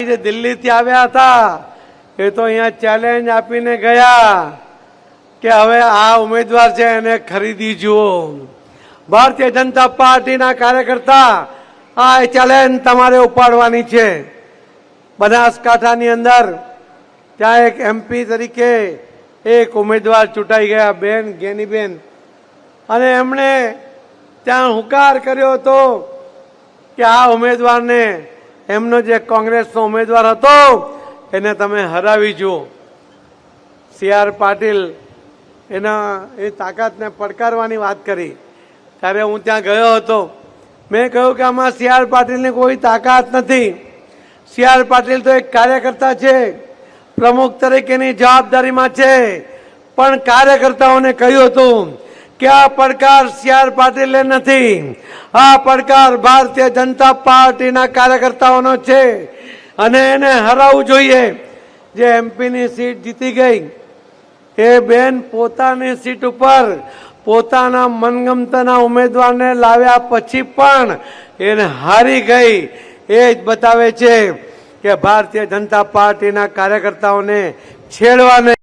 જે દિલ્હીથી આવ્યા હતા એ તો અહીંયા ચેલેન્જ આપીને ગયા કે હવે આ ઉમેદવાર છે એને ખરીદી જુઓ. ભારતીય જનતા પાર્ટીના કાર્યકર્તા આ ચેલેન્જ તમારે ઉપાડવાની છે. બનાસકાંઠાની અંદર ત્યાં એક MP તરીકે એક ઉમેદવાર ચૂંટાઈ ગયા, બેન ગેનીબેન, અને એમણે ત્યાં હુંકાર કર્યો હતો કે આ ઉમેદવારને, એમનો જે કોંગ્રેસનો ઉમેદવાર હતો એને તમે હરાવી જુઓ. CR પાટીલ એના એ તાકાતને પડકારવાની વાત કરી ત્યારે હું ત્યાં ગયો હતો. મેં કહ્યું કે આમાં CR પાટીલની કોઈ તાકાત નથી. CR પાટીલ તો એક કાર્યકર્તા છે, પ્રમુખ તરીકેની જવાબદારીમાં છે, પણ કાર્યકર્તાઓને કહ્યું હતું કે આ પડકાર CR પાટીલે નથી, આ પડકાર ભારતીય જનતા પાર્ટીના કાર્યકર્તાઓનો છે અને એને હરાવવું જોઈએ. જે MP ની સીટ જીતી ગઈ એ બેન પોતાની સીટ ઉપર પોતાના મનગમતાના ઉમેદવારને લાવ્યા પછી પણ એને હારી ગઈ. એ જ બતાવે છે કે ભારતીય જનતા પાર્ટીના કાર્યકર્તાઓને છેડવા નહીં.